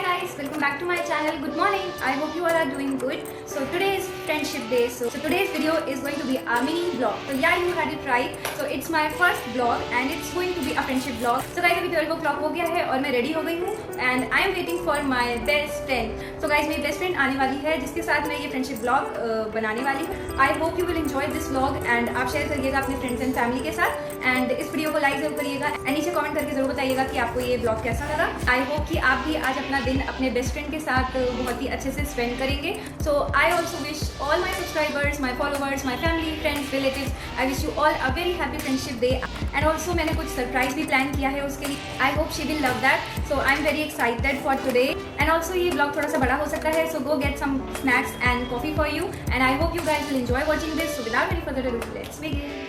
Hi guys, welcome back to my channel. Good morning. I hope you all are doing good. So today is Friendship Day. So today's video is going to be a mini vlog. So yeah, you had it right. So it's my first vlog and it's going to be a friendship vlog. So guys, अभी 12 o'clock हो गया है और मैं ready हो गई हूँ and I am waiting for my best friend. So guys, मेरी best friend आने वाली है जिसके साथ मैं ये friendship vlog बनाने वाली हूँ. I hope you will enjoy this vlog and आप share करिएगा अपने friends and family के साथ and इस वीडियो को like जरूर करिएगा and नीचे comment करके जरूर बताइएगा कि आपको ये vlog कैसा लगा. I hope कि आप भी आज अपना दिन अपने बेस्ट फ्रेंड के साथ बहुत ही अच्छे से स्पेंड करेंगे. So I also wish all my subscribers, my followers, my family, friends, relatives, I wish you all a very happy friendship day. And also मैंने कुछ सरप्राइज भी प्लान किया है उसके लिए. I hope she will love that. So I am very excited for today. And also ये blog थोड़ा सा बड़ा हो सकता है. So go get some snacks and coffee for you and I hope you guys will enjoy watching this. So without any further ado let's begin.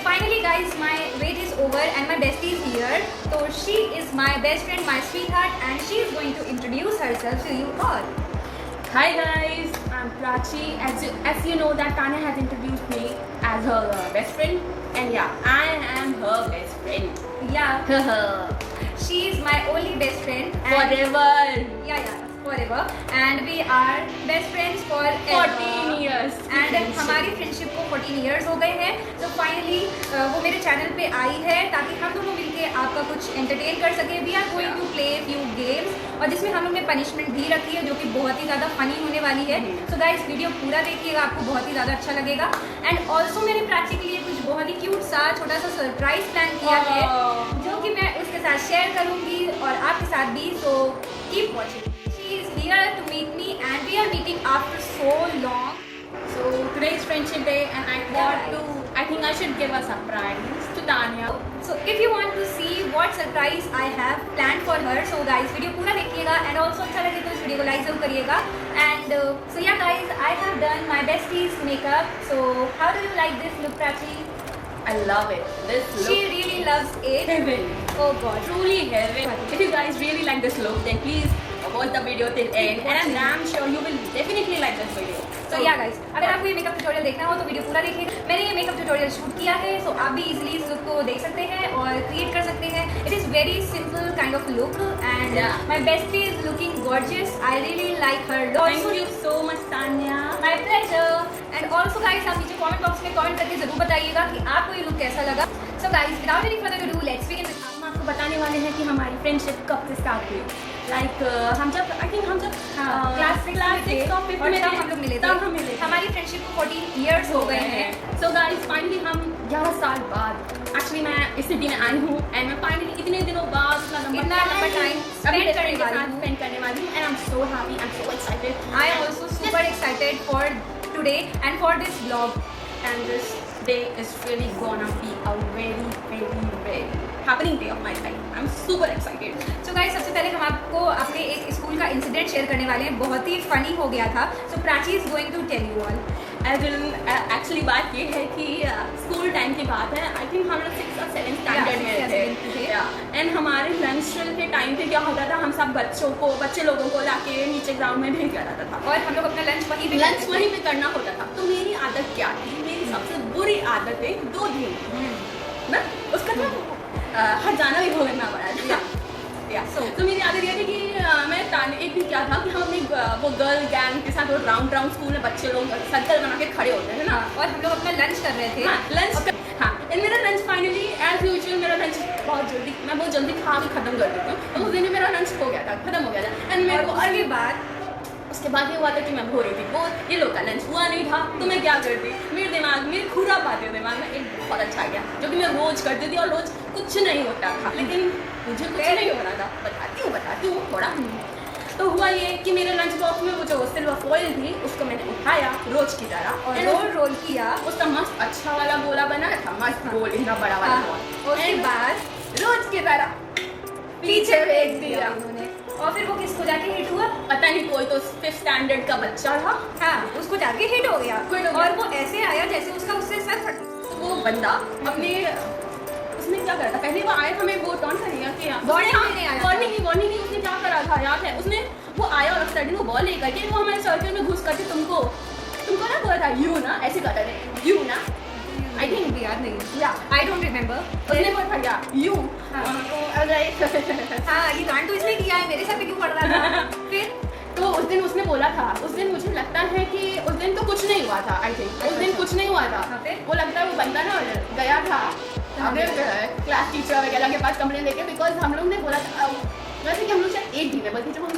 Finally guys, my wait is over and my bestie is here. So she is my best friend, my sweetheart, and she is going to introduce herself to you all. Hi guys, I'm Prachi. As you know that Tanya has introduced me as her best friend, and yeah, I am her best friend. Yeah. She is my only best friend. Forever. Yeah, forever. And we are best friends for 14 years. And हमारी friendship को 14 years हो गए हैं. तो finally वो मेरे channel पे आई है ताकि हम दोनों मिलके आपका कुछ एंटरटेन कर सके. We are going to play few games और जिसमें हम लोग ने पनिशमेंट भी रखी है जो कि बहुत ही ज़्यादा फनी होने वाली है. सो गाइस वीडियो पूरा देखिएगा, आपको बहुत ही ज़्यादा अच्छा लगेगा. एंड ऑल्सो मैंने प्राची के लिए कुछ बहुत ही क्यूट सा छोटा सा सरप्राइज प्लान किया है जो कि मैं उसके साथ शेयर करूँगी और आपके साथ भी. So keep watching. She is here to meet me and we are meeting after so long. So today is Friendship Day and I think I should give a surprise to Tanya. So if you want to see what surprise I have planned for her, so guys video पूरा देखिएगा and also अच्छा लगे तो इस video को like जरूर करिएगा. And so yeah guys, I have done my bestie's makeup. So how do you like this look, Prachi? I love it. This look. She really loves it. Heaven. Oh god. Truly heaven. If you guys really like this look, then please watch the video till end. And I'm damn sure you will definitely like this video. So yeah guys, अगर आपको ये makeup tutorial देखना हो तो video पूरा देखिए. मैंने ये मेकअप ट्यूटोरियल शूट किया है सो आप भी इजीली इस लुक को देख सकते हैं और क्रिएट कर सकते हैं. It is very simple kind of look and my bestie is looking gorgeous. I really like her. Thank you so much, Tanya. My pleasure. And also guys आप नीचे कमेंट बॉक्स में कमेंट करके जरूर बताइएगा कि आपको ये लुक कैसा लगा. So guys without any further ado let's begin. हम आपको बताने वाले हैं कि हमारी फ्रेंडशिप कब से स्टार्ट हुई. लाइक हम जब क्लास 6 में हम लोग मिले थे. तब हम मिले. हमारी फ्रेंडशिप को 14 years हो गए हैं. सो गाइस फाइनली हम 11 साल बाद एक्चुअली मैं इस सिटी में आई हूँ एंड मैं फाइनली इतने दिनों बाद इतना लंबा टाइम स्पेंड करने वाली हूँ and I am so happy. I am so excited. I am also super excited for today and for this vlog. And this day is really gonna be a very very very happening day of my life. I'm super excited. So guys, सबसे पहले हम आपको अपने एक school का incident share करने वाले हैं. बहुत ही फनी हो गया था. So Prachi is going to tell you all. Actually बात ये है कि स्कूल टाइम की बात है. आई थिंक हम लोग 6 और 7 स्टैंडर्ड में थे एंड हमारे लंच के टाइम पे क्या होता था, हम सब बच्चे लोगों को लाके नीचे ग्राउंड में भेज दिया जाता था और हम लोग अपना लंच वहीं पे करना होता था. तो मेरी आदत क्या थी, मेरी सबसे बुरी आदत है 2 दिन ना उसका हट जाना भी भोगना पड़ा था. तो मेरी आदत ये थी कि मैं एक दिन क्या था कि हम अपनी वो गर्ल गैंग के साथ वो राउंड स्कूल में बच्चे लोग सर्कल बना के खड़े होते हैं ना और हम लोग अपना लंच कर रहे थे. एंड मेरा लंच फाइनली एज यूजुअल मैं बहुत जल्दी खा के खत्म कर देती हूँ. तो उस दिन मेरा लंच हो गया था, खत्म हो गया था. एंड मेरे को उसके बाद ये हुआ था कि मैं भो रही थी. वो ये लोग का लंच हुआ नहीं था तो मैं क्या करती, मेरे खुरापाते दिमाग में एक बहुत अच्छा गया जो कि मैं रोज करती थी और रोज कुछ नहीं होता था. लेकिन मुझे कुछ नहीं हो रहा था. बताती हूँ थोड़ा. तो हुआ ये कि मेरे लंच बॉक्स में वो जो सिल्वर फॉइल थी उसको मैंने उठाया रोज की तरह और रोल किया. उसका मस्त अच्छा वाला गोला बनाया था. मस्त गोल इतना बड़ा वाला गोल. उसके बाद रोज की तरह पीछे फेंक दिया उन्होंने. और फिर वो किसको जाके हिट हुआ पता नहीं. कोई तो 5th स्टैंडर्ड का बच्चा था. हाँ, उसको जाके हिट हो गया और वो ऐसे आया जैसे उसका उससे सर फट. तो वो बंदा अपने उसने क्या करा था, पहले वो आया था, मैं वो टॉन्ट करेगा कि वार्निंग नहीं. उसने क्या करा था याद है, उसने वो आया और सडन वो बॉल लेकर के वो हमारे सर्कल में घुस करके तुमको ना बोला था यू ना ऐसे कहता था यू ना. आई थिंक याद नहीं. I don't remember. उसने बोला था यू. हाँ ये कांड तो इसलिए किया है, मेरे सर पे क्यों पड़ रहा था. बोला था उस दिन, मुझे लगता है कि उस दिन तो कुछ नहीं हुआ था। आई थिंक उस दिन कुछ नहीं हुआ था। वो लगता है वो बंदा ना गया था अपने क्लास टीचर वगैरह के पास कंप्लेन लेके, बिकॉज हम लोग ने बोला था वैसे कि हम लोग शायद 8 डी में, बल्कि जब हम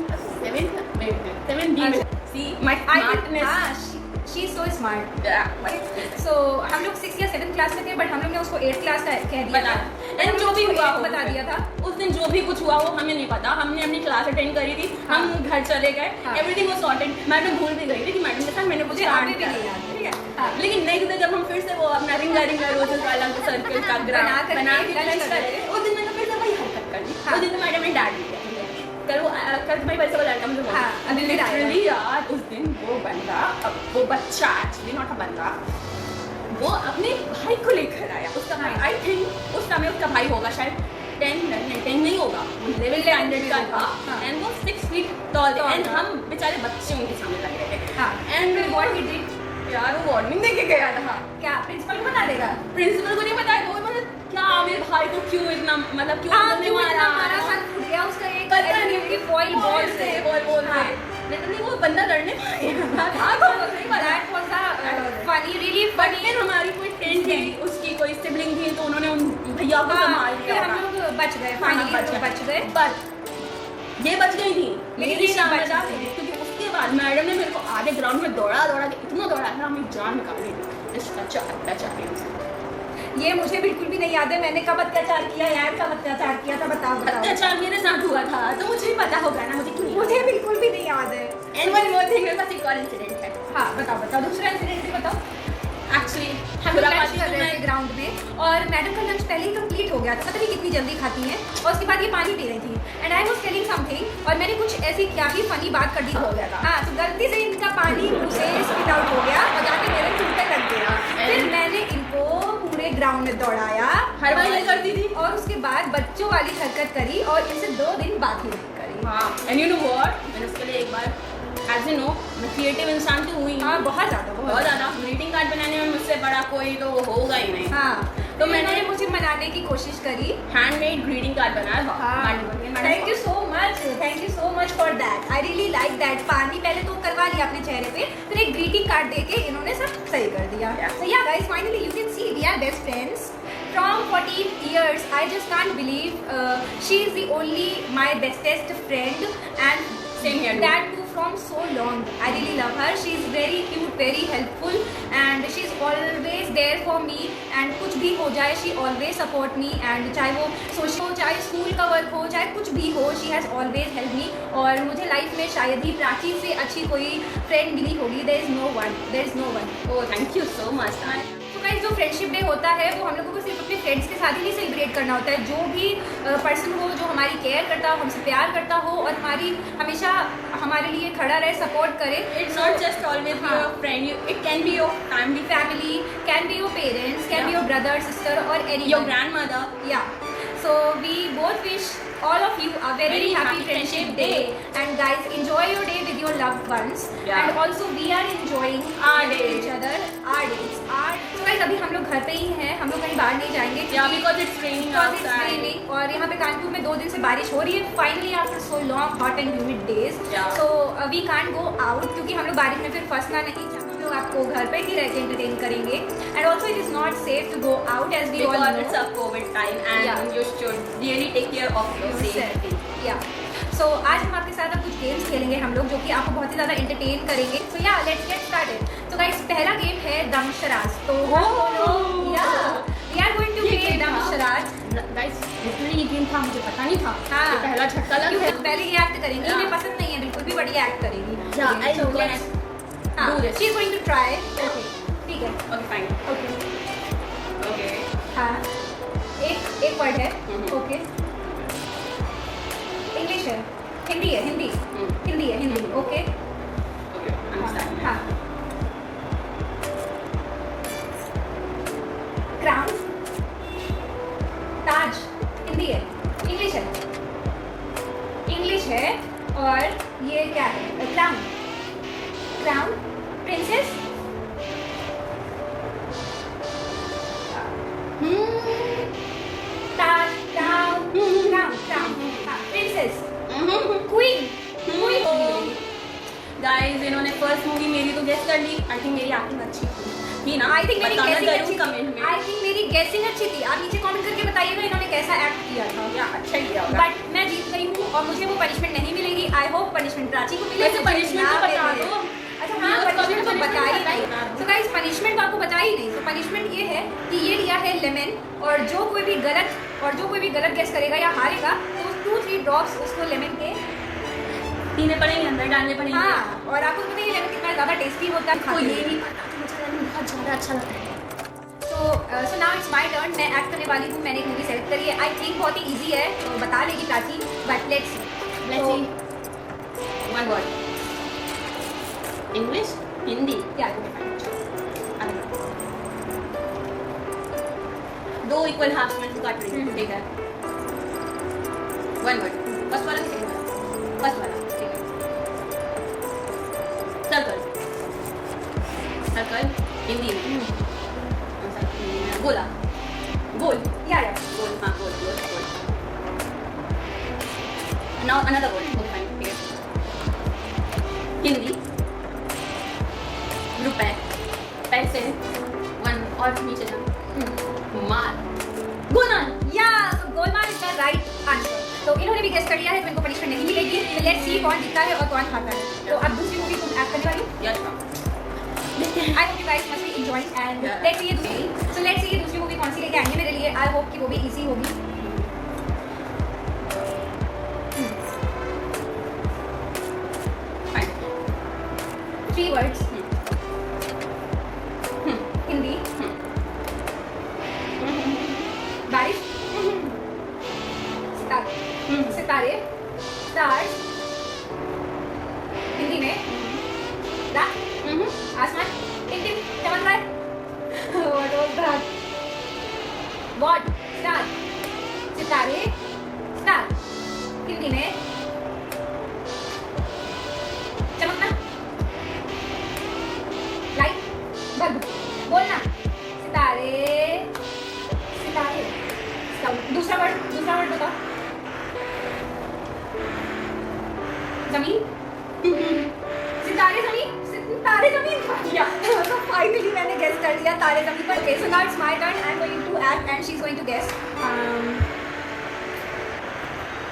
7 डी में see my smartness, she is so smart. So हम लोग 6 या 7 क्लास में थे, बट हम लोग ने उसको 8 क्लास का कह दिया था, एंड जो भी हुआ वो बता दिया था। उस दिन जो भी कुछ हुआ वो हमें नहीं पता, हमने अपनी क्लास अटेंड करी थी, हम घर चले गए, एवरीथिंग वाज सॉर्टेड। मैडम भूल भी गई थी कि मैडम के साथ मैंने कुछ काम किया, ठीक है। लेकिन नेक्स्ट डे जब हम फिर से वो अपना रिंगा रोजेस वाला सर्कल का ग्राफ बना के लंच कर रहे, उस दिन मैंने फिर से वही हरकत कर दी। उस दिन तो मैडम ने डांट दिया, कल तुम्हारी वजह से वो लड़का मुझे बोला। अभी लिटरली यार उस दिन वो बंदा, वो बच्चा एक्चुअली नॉट अ बंदा, वो अपने भाई को लेकर आया। उसका भाई आई थिंक उस समय उसका भाई होगा शायद 10 नहीं होगा, लेवल 100 का था, एंड वो 6 फीट टॉल एंड हम बेचारे बच्चे उनके सामने लग रहे थे। एंड व्हाट ही डिड यार, वो वार्निंग देके गया था। क्या प्रिंसिपल को बता देगा? प्रिंसिपल को नहीं बताया, वो मतलब क्या मेरे भाई को क्यों इतना मतलब क्यों मारा सन फूट गया उसका, एक एल्युमिनियम की फॉइल बॉल से लिटरली वो बंदा लड़ने फनी, रियली फनी। हमारी कोई फ्रेंड थी, उसकी कोई सिबलिंग थी, तो उन्होंने उन भैया को संभाल लिया, हम लोग बच गए, फाइनली बच गए। बट ये बच गई थी, लेकिन क्योंकि उसके बाद मैडम ने मेरे को आधे ग्राउंड में दौड़ा के इतना दौड़ा था, हमें जान निकाल दी। इसका ये मुझे बिल्कुल भी नहीं याद है मैंने कब अत्याचार किया यार, कब अत्याचार किया था बताओ। अत्याचार मेरे साथ हुआ था तो मुझे पता होगा ना, मुझे बिल्कुल भी नहीं याद है। एंड वन मोर थिंग, मेरे पास एक और इंसिडेंट है। हाँ बताओ, दूसरा इंसिडेंट भी बताओ। एक्चुअली हम लंच कर रहे थे ग्राउंड में और मैडम का लंच पहले ही कंप्लीट हो गया था, पता नहीं कितनी जल्दी खाती हैं, और उसके बाद ये पानी पी रही थी and I was telling something, और मैंने कुछ ऐसी क्या ही फनी बात कर दी, हो गया था। हाँ, तो गलती से इनका पानी मुझे स्पिट आउट हो गया और जाके मेरे चूल्हे लग गया। फिर मैंने इनको पूरे ग्राउंड में दौड़ाया, हर बार ये करती थी, और उसके बाद बच्चों वाली हरकत करी और इनसे 2 दिन बात ही नहीं करी। हाँ, एंड यू नो व्हाट, मैंने उसके लिए एक बार एज यू नो मैं क्रिएटिव इंसान तो हुई। हाँ, बहुत ज़्यादा ग्रीटिंग कार्ड बनाने में मुझसे बड़ा कोई तो होगा ही नहीं। हाँ, तो मैंने मुझे मनाने की कोशिश करी, हैंडमेड ग्रीटिंग कार्ड बनाया। Thank you so much for that, I really like that. पानी पहले तो करवा लिया अपने चेहरे पे, फिर एक ग्रीटिंग कार्ड देके इन्होंने सब सही कर दिया। So yeah guys, finally you can see we are best friends from 14 years. I just can't believe she is the only my bestest friend, and same here, that too from so long. I really love her. She is very cute, very helpful, and she is always there for me. And कुछ भी हो जाए, she always support me. And चाहे वो social हो, चाहे school का work हो, चाहे कुछ भी हो, she has always helped me. और मुझे लाइफ में शायद ही प्राची से अच्छी कोई फ्रेंड मिली होगी। There is no one. Oh, thank you so much. तो गाइस, जो फ्रेंडशिप डे होता है वो हम लोगों को सिर्फ अपने फ्रेंड्स के साथ ही नहीं सेलिब्रेट करना होता है। जो भी पर्सन हो जो हमारी केयर करता हो, हमसे प्यार करता हो और हमारी हमेशा हमारे लिए खड़ा रहे, सपोर्ट करे। It's not just always your friend. It can be your family, can be your parents, can be your brother, sister, or anyone. Your grandmother. Yeah. So we both wish all of you a very happy friendship day. And guys, enjoy your day with your loved ones. Yeah. And also we are enjoying our day, each other, our days. So guys, अभी हम लोग घर पे ही हैं, हम लोग कहीं बाहर नहीं जाएंगे। Yeah, because it's raining outside. और यहाँ पे कानपुर में 2 दिन से बारिश हो रही है। Finally after so long hot and humid days. Yeah. So we can't go out क्योंकि हम लोग बारिश में फिर फंसना नहीं चाहते। हम लोग आपको घर पे ही रह के एंटरटेन करेंगे। And also it is not safe to go out as we all know. Because it's a COVID time and you should really take care of your safety. Yeah. So आज हम आपके साथ अब कुछ गेम्स खेलेंगे हम लोग, जो कि आपको बहुत ही ज़्यादा एंटरटेन करेंगे। So yeah, let's get started. So guys, पहला गेम है दमशराज। तो we are going to play dumb charades. Guys, literally ये गेम था, मुझे पता नहीं था। हाँ, ये पहला झटका लगा है। पहले ये एक्ट करेंगी, मुझे पसंद नहीं है बिल्कुल भी, बढ़िया एक्ट करेगी। Yeah, I'll do this. She is going to try. Okay, ठीक है। Okay, fine. Okay. हाँ, एक वर्ड है। Okay. इंग्लिश है, हिंदी है, हिंदी है। Okay. हाँ। क्राउन, ताज, हिंदी है, इंग्लिश है, और ये क्या है? क्राउन, प्रिंसेस, ताज, क्राउन, प्रिंसेस, क्वीन, गाइस इन्होंने फर्स्ट मूवी मेरी तो गेस कर ली। आई थिंक मेरी एक्टिंग अच्छी थी ना? आई थिंक मेरी गेसिंग अच्छी कमेंट थी। में। आई थिंक मेरी गेसिंग अच्छी थी। आप नीचे कमेंट करके बताइएगा इन्होंने कैसा एक्ट किया था। या अच्छा ही किया होगा। बट मैं जीत गई हूँ और मुझे वो पनिशमेंट नहीं मिलेगी। आई होप पनिशमेंट प्राची को मिले। वैसे punishment तो बता दो। अच्छा हाँ, पनिशमेंट तो बता ही नहीं। तो गाइस पनिशमेंट तो आपको बता ही नहीं। तो पनिशमेंट ये है कि ये लिया है लेमन, और जो कोई भी गलत गेस करेगा या हारेगा तो 2-3 ड्रॉप्स उसको लेमन के पीने पड़ेंगे, अंदर डालने पड़ेंगे। हाँ, और आपको पता है ये लेमन कितना ज़्यादा टेस्टी होता है। आपको ये नहीं पता कि मुझे लेमन बहुत ज़्यादा अच्छा लगता है। सो नाउ इट्स माय टर्न। मैं एक्ट करने वाली हूँ। मैंने एक मूवी सेलेक्ट करी है। आई थिंक बहुत ही इजी है, तो बता लेगी Prachi, but let's see. One word, English, Hindi, क्या दो इक्वल हाफ में काट रही हूँ। ठीक है, वन वर्ड, फर्स्ट वाला कि सेकंड वाला? फर्स्ट वाला, ठीक है। सर्कल, सर्कल हिंदी में गोला, गोल, या गोल, हाँ गोल, गोल, गोल। Now another word, okay fine, ठीक है। हिंदी, रुपए, पैसे, वन और नीचे जाना, मार, गोलमाल। या तो Golmaal is the right answer. तो इन्होंने भी गेस कर लिया है, तो इनको पनिशमेंट नहीं मिलेगी। तो लेट्स सी कौन जीतता है और कौन हारता है। तो अब दूसरी मूवी तुम एक्ट करने वाली हो। Yes I hope you guys must be enjoying and Yeah. let's see ये दूसरी। So let's see ये दूसरी मूवी कौन सी लेके आएंगे मेरे लिए। I hope कि वो भी इजी होगी। फाइन। 3 words। हिंदी, बारिश, सितारे, सितारे, stars, हिंदी में रात, आसमान, टिम-टिम चमक रहा है। What was that? What? Star, सितारे, star, हिंदी में चमकना, लाइट, बल्ब, बोलना, सितारे, सितारे। दूसरा वर्ड बताओ। जमीन, सितारे जमीन, तारे जमीन। तो फाइनली मैंने गेस कर लिया Taare Zameen Par. Okay, so now it's my turn. I am going to act and she is going to guess.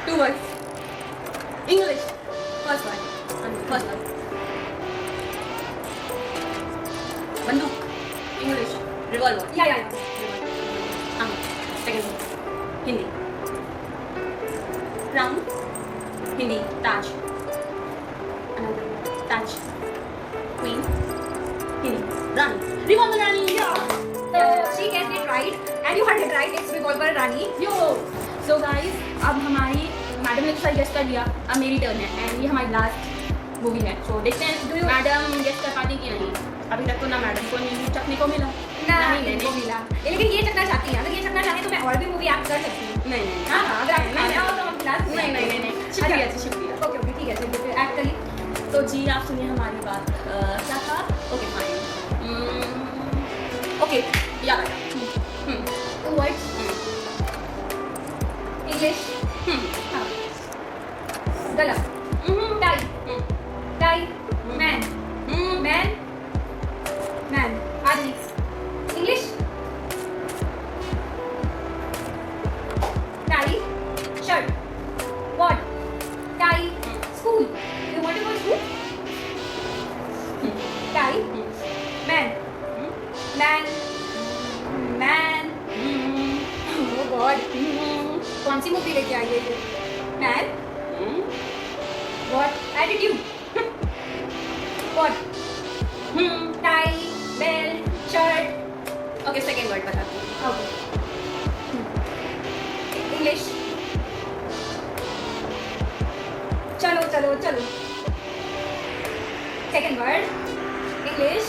2 words, English, first one, बंदूक, English, revolver, या हाँ, second one, Hindi, crown, Hindi, ताज, ताज, queen, हिंदी, रानी, revolver रानी। तो she get it right and you heard it right. It's revolver Rani. Yo so guys, अब हमारी madam ने तो सही guess कर लिया, अब मेरी टर्न है एंड ये हमारी लास्ट मूवी है। सो देखते हैं मैडम गेस कर पाती कि नहीं। अभी तक तो ना मैडम को नींबू चखने को मिला, ना नहीं इनको मिला। लेकिन ये चखना चाहती है। अगर ये चखना चाहे तो मैं और भी मूवी एक्ट कर सकती हूँ। नहीं, हाँ हाँ, अगर आपको खाना हो तो हम खिला सकते हैं। नहीं, शुक्रिया जी, शुक्रिया। ओके ओके, ठीक है, चलिए फिर एक्ट करिए। तो जी आप सुनिए हमारी बात। क्या था? ओके फाइन, ओके याद आया। 2 words, इंग्लिश, हाँ, गला, tie, tie, man, man, man, आदमी, English, tie, shirt, what, tie, school, you want to go school, tie, man, man, man, oh God, कौन सी मूवी लेके आई है ये? Man, what, attitude, what, tie, belt, shirt. Okay second word बताती हूँ। Okay, English, चलो चलो चलो। Second word, English,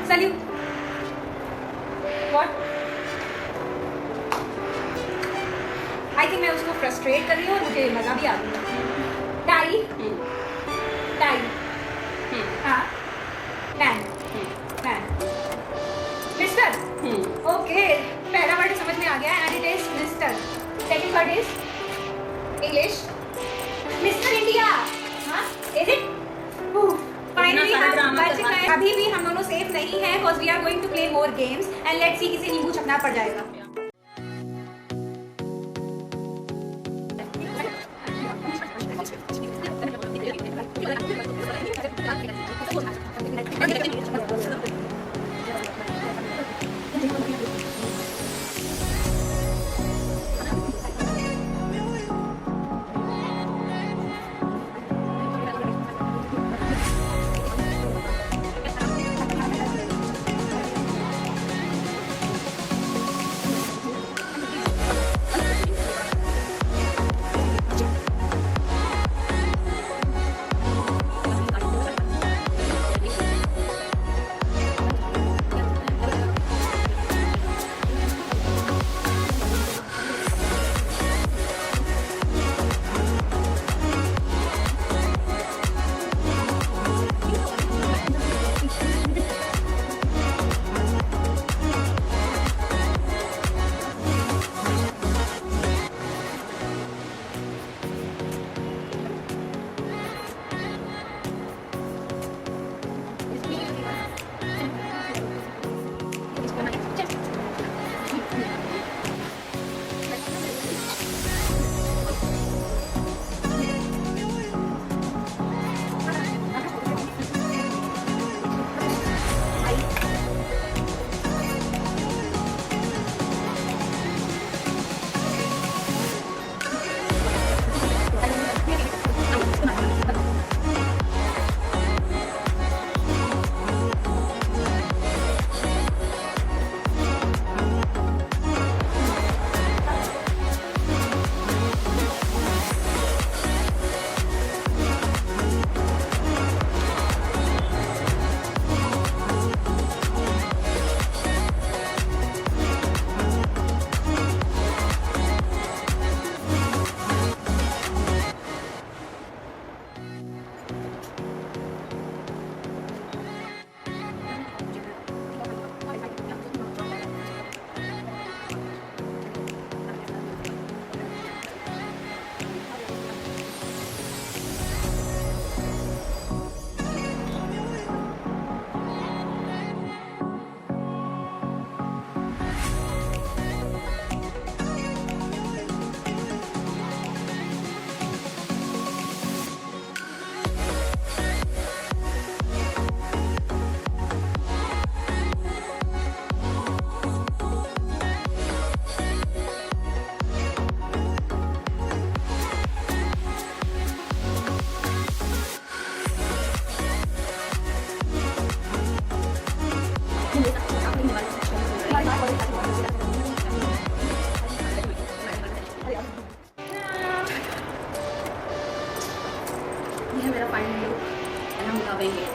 salute, what. I think मैं उसको फ्रस्ट्रेट कर रही हूँ और मुझे मजा भी आ रहा है। टाई, टाई, हाँ, मैन, मैन, मिस्टर। ओके, पहला वर्ड समझ में आ गया and it is mister. Second word is English, mister India. हाँ, Is it? Finally हम बच गए। अभी भी हम दोनों सेफ नहीं हैं because we are going to play more games and let's see किसे नींबू छपना पड़ जाएगा। ये है मेरा फाइनल लुक एंड हम लविंग इट।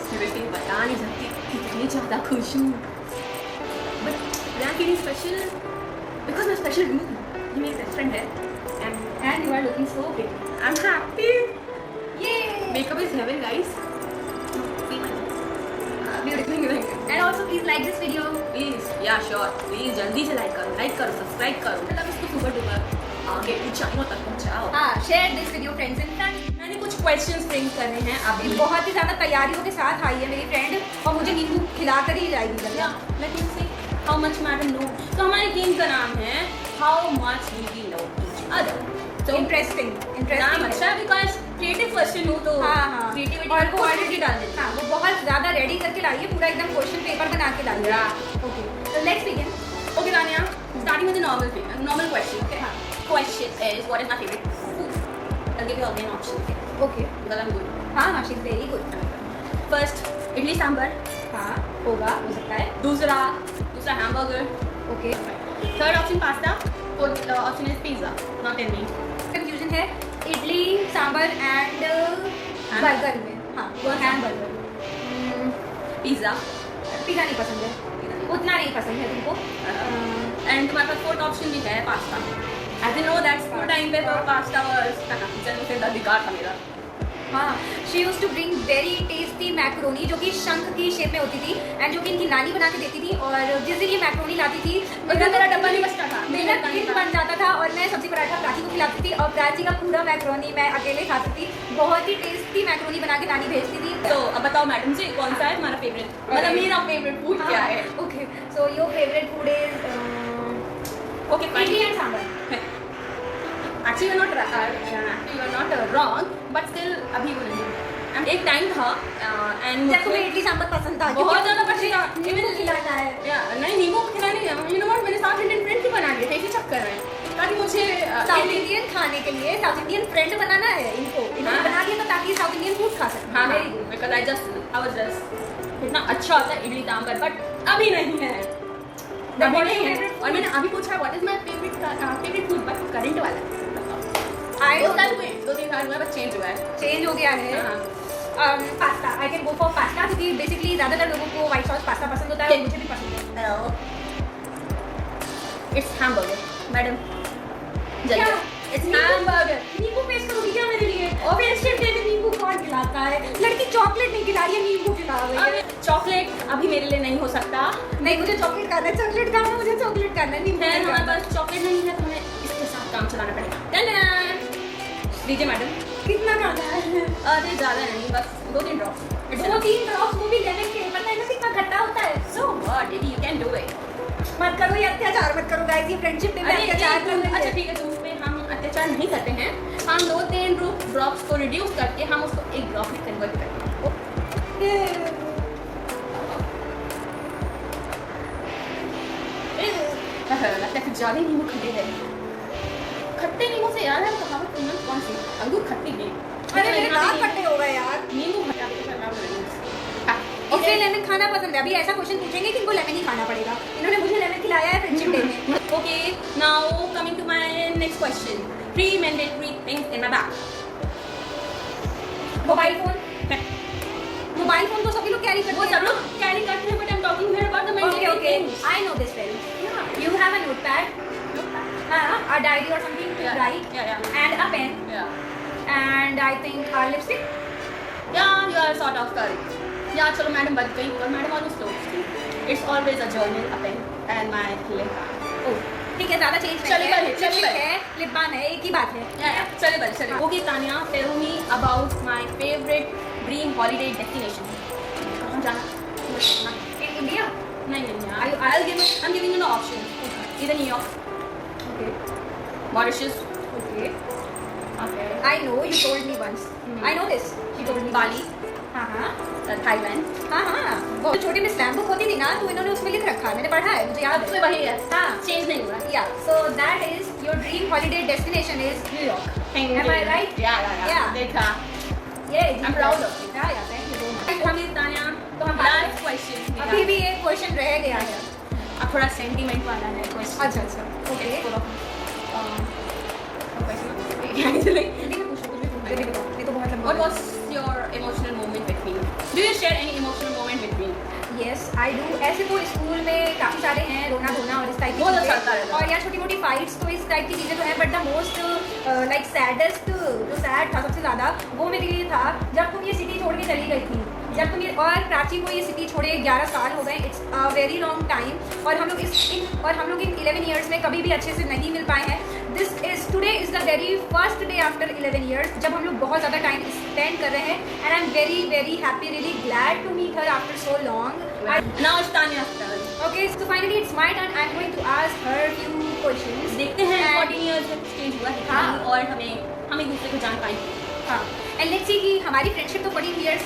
सीरियसली बता नहीं सकती कितनी ज़्यादा खुश हूँ। But I am feeling special because मैं स्पेशल हूँ। ये मेरी बेस्ट फ्रेंड है And you are looking so pretty. I am happy. Yay! Makeup is heaven guys. Beautiful. And also please like this video. Please या sure please जल्दी से like करो subscribe करो मतलब इसको सुपर डुपर आगे ऊंचाइयों तक पहुंचाओ। हाँ, share this video friends and friends. मैंने कुछ क्वेश्चंस प्रिंट करने हैं अभी अभी। बहुत ही ज़्यादा तैयारियों के साथ आई है मेरी फ्रेंड और मुझे नींबू खिलाकर ही जाएगी या let me see how much madam know. तो हमारी गेम का नाम है how much do we know each other. तो इंटरेस्टिंग नाम अच्छा है बिकॉज क्रिएटिव क्वेश्चन हो तो हाँ क्रिएटिविटी और को ऑलरेडी डाल देते हाँ वो बहुत ज़्यादा रेडी करके लाई है पूरा एकदम क्वेश्चन पेपर बना के लाई है। ओके तो लेट्स बिगिन। हैं। Okay Tania starting with the normal question. Okay हाँ। Question is what is my favourite food. I'll give you again option okay because I'm good. हाँ हाँ she is very good. First idli sambar. हाँ होगा हो सकता है। दूसरा hamburger. Okay third option pasta. Fourth option is pizza. Not in me. Confusion है idli sambar and burger में। हाँ वो हैमबर्गर। पिज्जा। पिज़्ज़ा नहीं पसंद है उतना नहीं पसंद है तुमको। एंड तुम्हारे पास फोर्थ ऑप्शन भी है pasta. I didn't know that school time पे तो पास्ता और चलो फिर अधिकार था मेरा। हाँ, she use to bring very tasty macaroni जो कि शंख की शेप में होती थी एंड जो कि इनकी नानी बना के देती थी। और जिस दिन ये मैक्रोनी लाती थी मेरा डब्बा नहीं बचता था, मेरा दिन बन जाता था और मैं सब्जी पराठा प्राची को खिलाती थी और प्राची का पूरा मैक्रोनी मैं अकेले खाती थी। बहुत ही टेस्टी मैक्रोनी बना के नानी भेजती थी। तो अब बताओ मैडम जी, कौन सा है तुम्हारा फेवरेट, मतलब मेरा फेवरेट फूड क्या है? Okay, so your favourite food is okay, idli and sambar. Actually you're not wrong, but still अभी वो नहीं। एक टाइम था एंड जब तुम्हें इडली सांभर पसंद था, बहुत ज़्यादा पसंद था। नींबू खिलाना है। नहीं, नींबू खिलाने यू नो व्हाट, मैंने साउथ इंडियन फ्रेंड भी बना लिए थे इसी चक्कर में, ताकि मुझे साउथ इंडियन खाने के लिए साउथ इंडियन फ्रेंड बनाना है इनको। इन्होंने बना दिया तो ताकि साउथ इंडियन फूड खा सकें। हाँ, बिकॉज आई वाज जस्ट इतना अच्छा होता है इडली सांभर, बट अभी नहीं है, अभी नहीं है। और मैंने अभी पूछा what is my favourite food, but current वाला दो तीन साल हुए बस चेंज हुआ है, चेंज हो गया है। Pasta, I can go for pasta क्योंकि बेसिकली ज़्यादातर लोगों को व्हाइट सॉस पास्ता पसंद होता है और मुझे भी पसंद है। इट्स हैमबर्गर मैडम, क्या? It's hamburger. नींबू पेस्ट करोगी क्या मेरे लिए? और फ्रेंडशिप डे में नींबू कौन खिलाता है? लड़की चॉकलेट नहीं खिला रही है, नींबू खिला रही है। चॉकलेट अभी मेरे लिए नहीं हो सकता। नहीं, मुझे चॉकलेट खाना है, चॉकलेट खाना है, मुझे चॉकलेट खाना है। नींबू है हमारे पास चॉकलेट नहीं है, तो हमें इसके साथ काम चलाना पड़ेगा। लीजिए मैडम। कितना खाना है? अरे ज़्यादा नहीं, बस 2-3 ड्रॉप्स। 2-3 ड्रॉप्स, वो भी लेमन के। पता है ना कितना खट्टा होता है? So what, baby, you can do it. मत करो ये अत्याचार, मत करो गाइस, ये फ्रेंडशिप डे में अत्याचार कर रहे हैं। अच्छा ठीक है, तो उसमें हम अत्याचार नहीं करते हैं, हम 2-3 ड्रॉप्स को रिड्यूस करके हम उसको एक ड्रॉप में कन्वर्ट करते हैं। लगता है ज़्यादा नींबू खट्टे है। खट्टे नींबू से याद है कहावत कौन सी, अंगूर खट्टी नहीं। अरे मेरे दांत खट्टे हो गए यार। नींबू इसे लेमन खाना पसंद है। अभी ऐसा क्वेश्चन पूछेंगे कि इनको लेमन ही खाना पड़ेगा। इन्होंने मुझे लेमन खिलाया है फ्रेंडशिप डे में। Okay, now coming to my next question, 3 mandatory things in my bag. Mobile phone. Mobile phone तो सभी लोग कैरी करते हैं। वो सब लोग कैरी करते हैं, but I am talking here about the mandatory things. I know this well. You have a notepad, a diary or something to write, and a pen, and I think a lipstick. Yeah, you are sort of correct. Yeah, चलो madam बच गई, और madam almost close. It's always a journal, a pen, and my lip balm. Oh, ठीक है, ज़्यादा change चलिए है, lip balm है, एक ही बात है। चलिए। Okay Tania, tell me about my favorite dream holiday destination. कहाँ जाना? In India? नहीं, I'm giving you an option. Either New York, Okay. Mauritius, Okay. okay, I know you told me once. I know this. You told me. Bali, हाँ, Thailand. हाँ। वो छोटी में slam book होती थी ना, तो इन्होंने उसमें लिख रखा है, मैंने पढ़ा है, मुझे याद है। उसमें वही है, हाँ, चेंज नहीं हुआ। Yeah. So that is your dream holiday destination is New York. Am I right? Yeah. देखा। Yeah. I'm proud of you. Yeah, thank you so much. Okay Tania, तो हम last question. अभी भी एक क्वेश्चन रह गया है। अब थोड़ा सेंटीमेंट वाला है क्वेश्चन। अच्छा। Okay. Actually, हिंदी में पूछो, कुछ भी पूछो, हिंदी में बताओ, नहीं तो बहुत लंबा what हो was your emotional moment with me? Do you share any emotional moment with me? Yes, I do. ऐसे तो स्कूल में काफ़ी सारे हैं, रोना धोना और इस टाइप की बहुत चीज़ें। अच्छा रहता है। और यार छोटी मोटी फाइट्स तो इस टाइप की चीज़ें तो हैं, but the most like saddest, जो सैड था सबसे ज़्यादा, वो मेरे लिए था जब तुम ये सिटी छोड़ के चली गई थी। जब तुम ये, और प्राची को ये सिटी छोड़े 11 साल हो गए, it's a very long time. और हम लोग इन 11 ईयर्स में कभी भी अच्छे से नहीं मिल पाए हैं। Today is the very first day after 11 years जब हम लोग बहुत ज़्यादा टाइम स्पेंड कर रहे हैं, and I am very very happy, really glad to meet her after so long. Now it's Tanya's turn. Okay, so finally it's my turn. I'm going to ask her few questions. देखते हैं 14 years में कुछ change हुआ है हाँ। और हम एक दूसरे को जान पाएंगे। हाँ, and let's see कि हमारी फ्रेंडशिप तो 14 years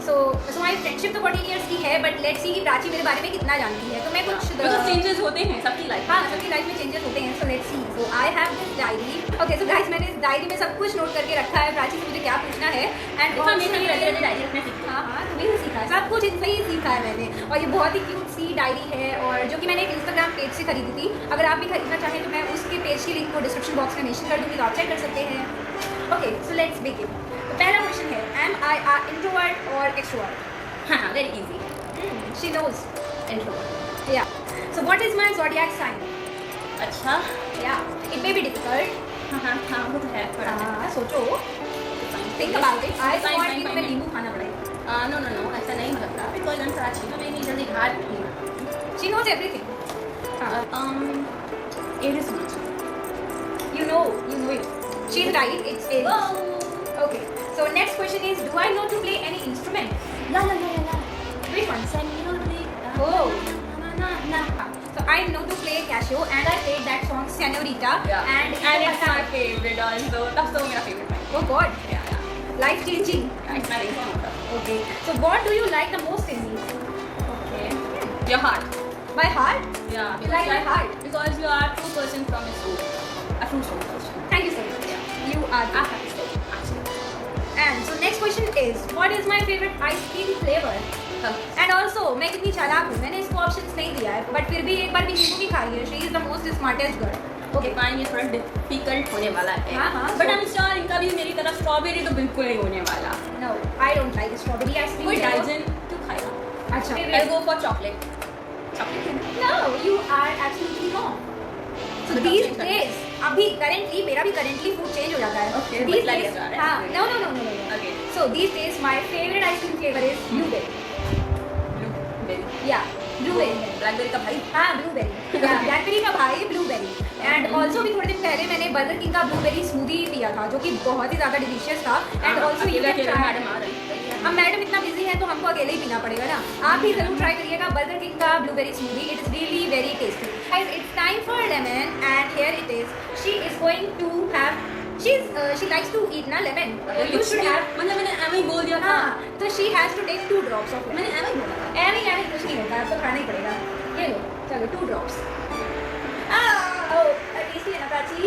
so हमारी फ्रेंडशिप तो 14 years की है, बट लेट्स सी कि प्राची मेरे बारे में कितना जानती है। तो मैं कुछ चेंजेस होते हैं सबकी लाइफ। हाँ, सबकी लाइफ में चेंजेस होते हैं। So let's see. So I have this diary. Okay, so guys, मैंने इस डायरी में सब कुछ नोट करके रखा है प्राची से मुझे क्या पूछना है, एंड डायरी रखना सीखा। हाँ, तुम्हें ही सीखा है, सब कुछ इनसे ही सीखा है मैंने। और ये बहुत ही क्यूट सी डायरी है, और जो कि मैंने एक इंस्टाग्राम पेज से खरीदी थी। अगर आप भी खरीदना चाहें तो मैं उसके पेज की लिंक को डिस्क्रिप्शन बॉक्स में मेंशन कर दूँगी, तो आप चेक कर सकते हैं। Okay, so let's begin. तो पहला क्वेश्चन है, एम आई आर इंट्रोवर्ट और एक्सट्रोवर्ट? हाँ, very easy. She knows. Introvert. Yeah. So what is my zodiac sign? अच्छा, yeah, it may be difficult. हाँ, वो तो है थोड़ा। हाँ, सोचो। Think about it. I Fine, thought fine, कि fine, तुम्हें fine. नींबू खाना पड़ेगा. No, ऐसा नहीं हो सकता बिकॉज हम कराची में मैं नहीं जल्दी घर नहीं आती. She knows everything. It is not. You know it. She's right. It's it. Okay. So next question is, do I know to play any instrument? La. Which one? Senorita. Oh. Na. So I know to play Casio, and I played that song Senorita. Yeah. And it's my favorite also. That's so my favorite. Oh God. Yeah. Life changing. Yeah, it's my favorite. Okay. So what do you like the most in me? Okay. Your heart. My heart? Yeah. You like my heart? Because you are a true person from a soul. A true soul person. Thank you so much. Yeah. You are. I have soul. Actually. And so next question is, what is my favorite ice cream flavor? And also, मैं कितनी चालाक हूँ, मैंने इसको options नहीं दिया है, but फिर भी एक बार भी नींबू भी खाई है. She is the most smartest girl. Okay fine, ये थोड़ा डिफिकल्ट होने वाला है. हाँ. बट आई एम श्योर इनका भी मेरी तरह स्ट्रॉबेरी तो बिल्कुल नहीं होने वाला. No, I don't like strawberry ice cream. कोई flavor. डाइजन क्यों खाएगा? अच्छा. I go for chocolate. Chocolate. No, you are absolutely wrong. So these days, अभी currently मेरा भी currently food change हो जाता है. Okay, These बदला days, जा रहा है. हाँ. No. Okay. So these days, my favorite ice cream flavor is blueberry. Blueberry. Yeah, blueberry. Blackberry का भाई. हाँ, ब्लूबेरी. या ब्लैकबेरी का भाई ब्लूबेरी. एंड ऑल्सो भी थोड़े दिन पहले मैंने बर्गर किंग का ब्लूबेरी स्मूदी पिया था, जो कि बहुत ही ज़्यादा डिलीशियस था. And also you can try. अब मैडम इतना बिजी है तो हमको अकेले ही पीना पड़ेगा ना. आप भी जरूर ट्राई करिएगा बर्गर किंग का blueberry smoothie. It is really very tasty. Guys, it's time for lemon and here it is. She is going to have. she likes to eat ना lemon. You should have. मतलब मैंने M ही बोल दिया था. हाँ, तो she has to take 2 drops of lemon. मैंने M ही बोला था. एमी कुछ नहीं होता, आपको खाना ही पड़ेगा. ये लो, चलो 2 drops. टेस्टी है ना प्राची?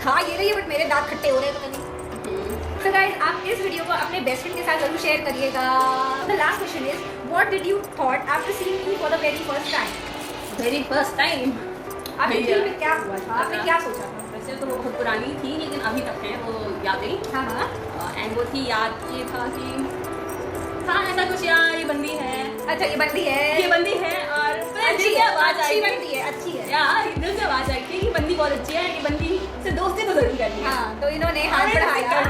हाँ, ये रही है, बट मेरे दांत खट्टे हो रहे हैं तो कहीं. So guys, आप इस वीडियो को अपने बेस्ट फ्रेंड के साथ जरूर शेयर करिएगा. The last question is, what did you thought after seeing me for the very first time? Very first time. आपके दिल में क्या हुआ था? आपने क्या सोचा था? वैसे तो वो बहुत पुरानी थी लेकिन अभी तक है वो यादें. हाँ. एंड वो थी याद ये था कि हाँ ऐसा कुछ यार ये बंदी है. अच्छा, ये बंदी है. ये बंदी है और अच्छी है, अच्छी बंदी है, अच्छी है. यार दिल से आवाज आई थी कि बंदी बहुत अच्छी है. ये बंदी से दोस्ती तो जरूर करनी है. हाँ, तो इन्होंने हाथ बढ़ाया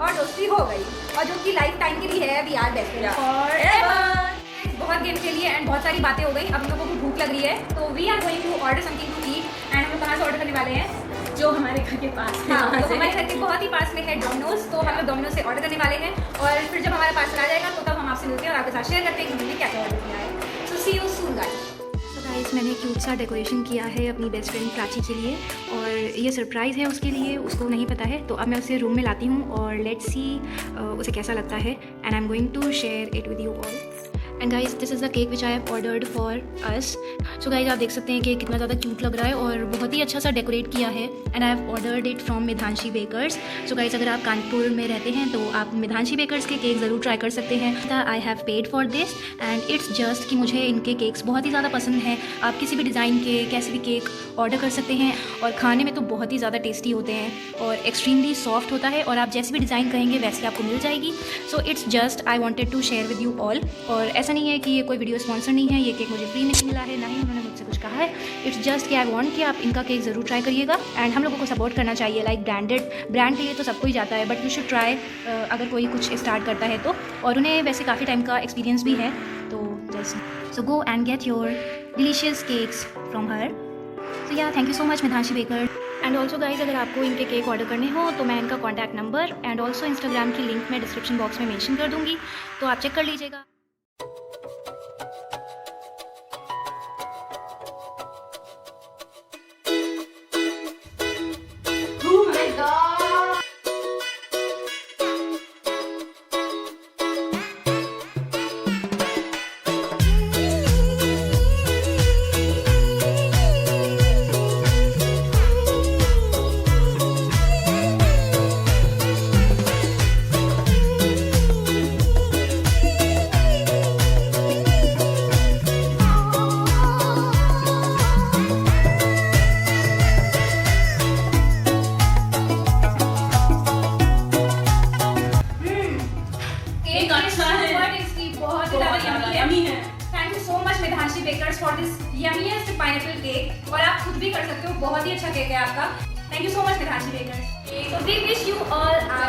और दोस्ती हो गई, और जो कि लाइफ टाइम के लिए है. We are best friends forever. बहुत गेम खेली है एंड बहुत सारी बातें हो गई. अब हम लोगों को भूख लग रही है, तो we are going to order something to eat. And हम लोग कहाँ से ऑर्डर करने वाले हैं? जो हमारे घर के पास है. हाँ, तो हमारे घर के बहुत ही पास में है डोमिनोज. तो हम लोग डोमिनोज से ऑर्डर करने वाले हैं, और फिर जब हमारे पास आ जाएगा तो तब हम आपसे मिलते हैं और आपके साथ शेयर करते हैं कि हमने क्या क्या ऑर्डर किया है. सो सी यू सून गाइस. गाइस, मैंने क्यूट सा डेकोरेशन किया है अपनी बेस्ट फ्रेंड प्राची के लिए, और ये सरप्राइज़ है उसके लिए, उसको नहीं पता है. तो अब मैं उसे रूम में लाती हूँ और लेट्स सी उसे कैसा लगता है. And I am going to share it with you all. And guys, this is the cake which I have ordered for us. So guys, आप देख सकते हैं कि कितना ज़्यादा क्यूट लग रहा है और बहुत ही अच्छा सा डेकोरेट किया है. And I have ordered it from Midhanshi Bakers. So guys, अगर आप कानपुर में रहते हैं तो आप मिधांशी बेकर्स के केक ज़रूर ट्राई कर सकते हैं. I have paid for this and it's just कि मुझे इनके केक्स बहुत ही ज़्यादा पसंद हैं. आप किसी भी डिज़ाइन के कैसे भी केक ऑर्डर कर सकते हैं, और खाने में तो बहुत ही ज़्यादा टेस्टी होते हैं और एक्सट्रीमली सॉफ्ट होता है, और आप जैसे भी डिज़ाइन कहेंगे वैसे आपको मिल जाएगी. So it's just I wanted to share with you all. और ऐसा नहीं है कि ये कोई वीडियो स्पॉन्सर नहीं है, ये केक मुझे फ्री में मिला है, ना ही उन्होंने मुझसे कुछ कहा है. इट्स जस्ट कि आई वांट कि आप इनका केक ज़रूर ट्राई करिएगा. एंड हम लोगों को सपोर्ट करना चाहिए. लाइक ब्रांड के लिए तो सब कोई जाता है, बट यू शुड ट्राई अगर कोई कुछ स्टार्ट करता है तो. और उन्हें वैसे काफ़ी टाइम का एक्सपीरियंस भी है, तो just so go and get your delicious cakes from her. So yeah, thank you so much Midhanshi Baker. And also guys, अगर आपको इनके केक ऑर्डर करने हो तो मैं इनका contact number and also Instagram की लिंक मैं डिस्क्रिप्शन बॉक्स में मेंशन कर दूँगी, तो आप चेक कर लीजिएगा. Midhanshi Bakers for this yummiest pineapple cake. और आप खुद भी कर सकते हो, बहुत ही अच्छा केक है आपका. Thank you so much Midhanshi Bakers. So we wish you all a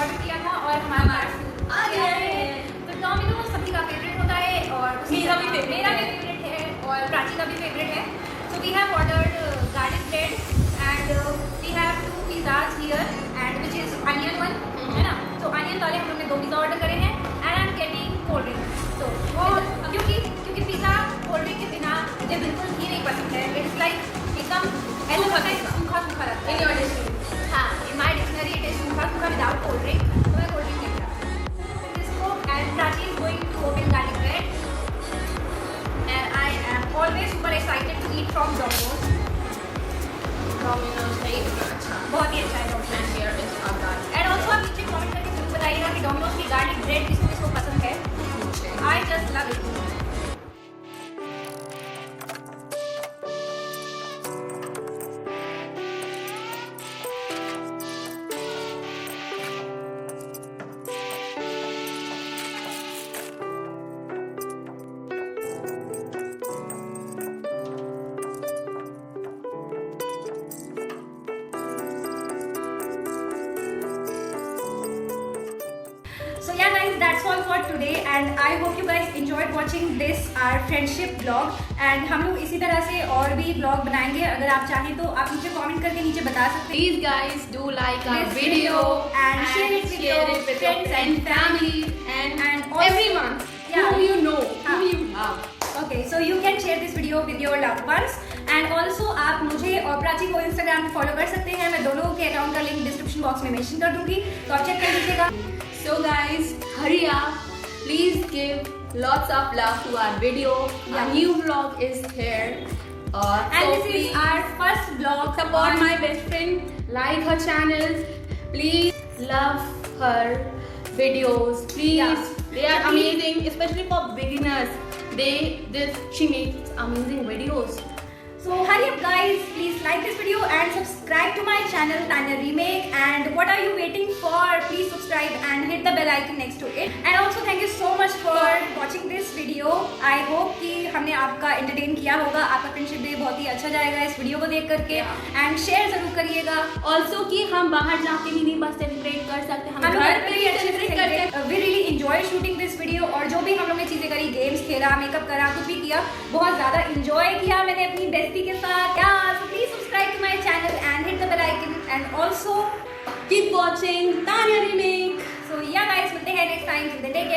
order किया था और हमारा पार्सल आ गया है। तो डोमिनोज सभी का फेवरेट होता है और मेरा भी फेवरेट है और प्राची का भी फेवरेट है। So we have ordered garlic bread and we have 2 pizzas here and which is onion one, है ना। तो अनियन वाले हम लोग ने 2 पिज़्ज़ा ऑर्डर करे हैं and I am getting cold drink. तो क्योंकि पिज़्ज़ा कोल्ड ड्रिंक के बिना मुझे बिल्कुल ही नहीं पसंद है। इट्स लाइक एकदम ऐसा होता है सूखा सूखा लगता है। In your dictionary? हाँ, in my dictionary it is सूखा सूखा without cold drink। तो मैं कोल्ड ड्रिंक नहीं पीता। इसको and Prachi is going to open garlic bread and I am always super excited to eat from Domino's। Domino's नहीं इतना अच्छा। बहुत ही अच्छा है Domino's। And here is our garlic. And also आप नीचे कमेंट करके जरूर बताइएगा कि डोमिनोज की गार्लिक ब्रेड किसको किसको पसंद है। I just love it. So yeah guys, that's all for today and I hope you guys enjoyed watching this our friendship vlog and हम लोग इसी तरह से और भी vlog बनाएंगे। अगर आप चाहें तो आप मुझे कमेंट करके नीचे बता सकते हैं। Please guys do like our This video and share it with your friends and family and also- everyone Yeah. whom you know, हाँ. whom you love. Okay, so you can share this video with your loved ones and also आप मुझे और प्राची को Instagram पे follow कर सकते हैं। मैं दोनों के अकाउंट का लिंक डिस्क्रिप्शन बॉक्स में मेंशन कर दूंगी, तो आप चेक कर लीजिएगा। So guys, hurry up. Please give lots of love to our video. Yeah. Our new vlog is here. And So this is our first vlog. support my best friend. Like her channel. Please love her videos. Please. Yeah. They are So please- amazing, especially for beginners. She makes amazing videos. So hurry up guys, please like this video and subscribe to my channel Tanya Remake and what are you waiting for? Please subscribe and hit the bell icon next to it and also thank you so much for watching this video. I hope कि हमने आपका entertain किया होगा। आपका friendship day बहुत ही अच्छा जाएगा इस वीडियो को देख करके and share जरूर करिएगा। Also कि हम बाहर जाके भी नहीं बस सेलिब्रेट कर सकते, हम घर पे भी अच्छे से करते हैं। We really enjoy shooting this video और जो भी हम लोग ने चीजें करी, गेम्स खेला, मेकअप करा, कुछ भी किया, बहुत ज्यादा enjoy किया मैंने अपनी बेस्टी के साथ। Yeah, so please subscribe to my channel and hit the bell icon and also keep watching Tanya Remake. so yeah guys, मिलते हैं next time. Till then, take care.